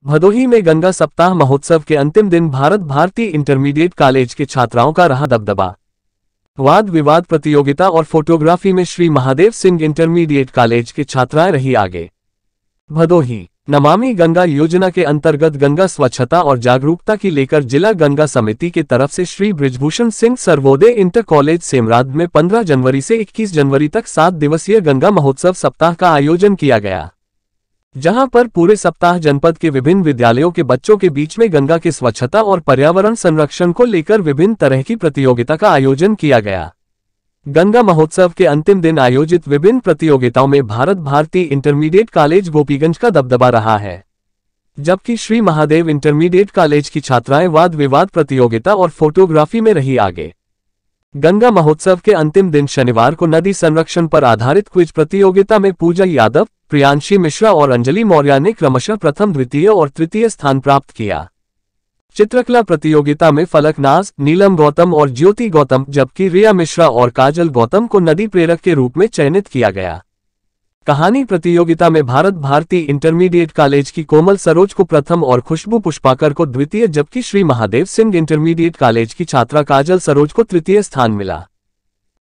भदोही में गंगा सप्ताह महोत्सव के अंतिम दिन भारत भारती इंटरमीडिएट कॉलेज के छात्राओं का रहा दबदबा। वाद विवाद प्रतियोगिता और फोटोग्राफी में श्री महादेव सिंह इंटरमीडिएट कॉलेज के छात्राएं रही आगे। भदोही नमामि गंगा योजना के अंतर्गत गंगा स्वच्छता और जागरूकता की लेकर जिला गंगा समिति के तरफ से श्री बृजभूषण सिंह सर्वोदय इंटर कॉलेज सेमराद में 15 जनवरी से 21 जनवरी तक 7 दिवसीय गंगा महोत्सव सप्ताह का आयोजन किया गया, जहां पर पूरे सप्ताह जनपद के विभिन्न विद्यालयों के बच्चों के बीच में गंगा की स्वच्छता और पर्यावरण संरक्षण को लेकर विभिन्न तरह की प्रतियोगिता का आयोजन किया गया। गंगा महोत्सव के अंतिम दिन आयोजित विभिन्न प्रतियोगिताओं में भारत भारती इंटरमीडिएट कॉलेज गोपीगंज का दबदबा रहा है, जबकि श्री महादेव इंटरमीडिएट कॉलेज की छात्राएं वाद विवाद प्रतियोगिता और फोटोग्राफी में रही आगे। गंगा महोत्सव के अंतिम दिन शनिवार को नदी संरक्षण पर आधारित क्विज प्रतियोगिता में पूजा यादव, प्रियांशी मिश्रा और अंजलि मौर्य ने क्रमशः प्रथम, द्वितीय और तृतीय स्थान प्राप्त किया। चित्रकला प्रतियोगिता में फलकनाज, नीलम गौतम और ज्योति गौतम, जबकि रिया मिश्रा और काजल गौतम को नदी प्रेरक के रूप में चयनित किया गया। कहानी प्रतियोगिता में भारत भारती इंटरमीडिएट कॉलेज की कोमल सरोज को प्रथम और खुशबू पुष्पाकर को द्वितीय, जबकि श्री महादेव सिंह इंटरमीडिएट कॉलेज की छात्रा काजल सरोज को तृतीय स्थान मिला।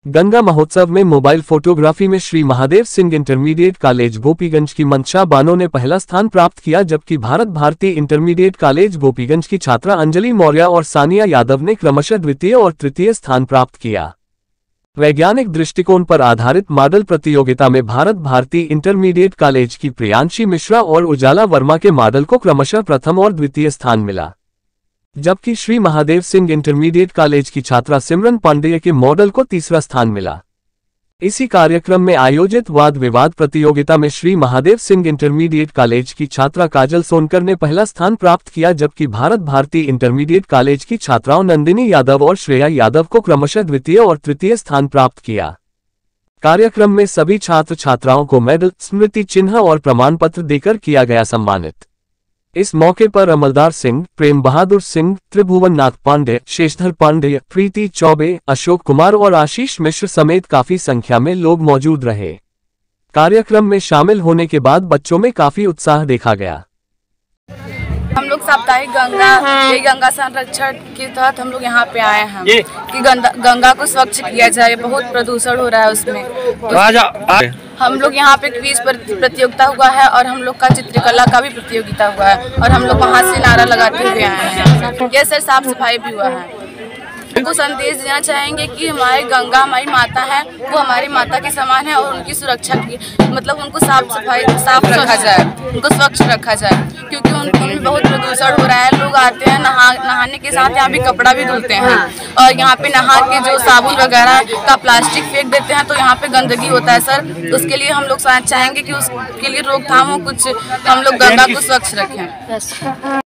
गंगा महोत्सव में मोबाइल फोटोग्राफी में श्री महादेव सिंह इंटरमीडिएट कॉलेज गोपीगंज की मंशा बानो ने पहला स्थान प्राप्त किया, जबकि भारत भारती इंटरमीडिएट कॉलेज गोपीगंज की छात्रा अंजलि मौर्य और सानिया यादव ने क्रमशः द्वितीय और तृतीय स्थान प्राप्त किया। वैज्ञानिक दृष्टिकोण पर आधारित मॉडल प्रतियोगिता में भारत भारती इंटरमीडिएट कॉलेज की प्रियांशी मिश्रा और उजाला वर्मा के मॉडल को क्रमशः प्रथम और द्वितीय स्थान मिला, जबकि श्री महादेव सिंह इंटरमीडिएट कॉलेज की छात्रा सिमरन पांडेय के मॉडल को तीसरा स्थान मिला। इसी कार्यक्रम में आयोजित वाद विवाद प्रतियोगिता में श्री महादेव सिंह इंटरमीडिएट कॉलेज की छात्रा काजल सोनकर ने पहला स्थान प्राप्त किया, जबकि भारत भारती इंटरमीडिएट कॉलेज की छात्राओं नंदिनी यादव और श्रेया यादव को क्रमशः द्वितीय और तृतीय स्थान प्राप्त किया। कार्यक्रम में सभी छात्र छात्राओं को मेडल, स्मृति चिन्ह और प्रमाण पत्र देकर किया गया सम्मानित। इस मौके पर अमलदार सिंह, प्रेम बहादुर सिंह, त्रिभुवन नाथ पांडे, शेषधर पांडे, प्रीति चौबे, अशोक कुमार और आशीष मिश्र समेत काफी संख्या में लोग मौजूद रहे। कार्यक्रम में शामिल होने के बाद बच्चों में काफी उत्साह देखा गया। हम लोग साप्ताहिक गंगा संरक्षण के तहत हम लोग यहाँ पे आए हैं कि गंगा को स्वच्छ किया जाए, बहुत प्रदूषण हो रहा है उसमें। तो हम लोग यहाँ पे क्विज प्रतियोगिता हुआ है और हम लोग का चित्रकला का भी प्रतियोगिता हुआ है और हम लोग वहाँ से नारा लगाते हुए आए हैं। ये सर साफ सफाई भी हुआ है। उनको संदेश देना चाहेंगे कि हमारी गंगा हमारी माता है, वो हमारी माता के समान है और उनकी सुरक्षा की मतलब उनको साफ रखा जाए, उनको स्वच्छ रखा जाए, क्योंकि उनमें बहुत प्रदूषण हो रहा है। लोग आते हैं नहाने के साथ यहाँ पे कपड़ा भी धुलते हैं और यहाँ पे नहा के जो साबुन वगैरह का प्लास्टिक फेंक देते हैं, तो यहाँ पे गंदगी होता है सर। उसके लिए हम लोग चाहेंगे कि उसके लिए रोकथाम हो, कुछ हम लोग गंगा को स्वच्छ रखें।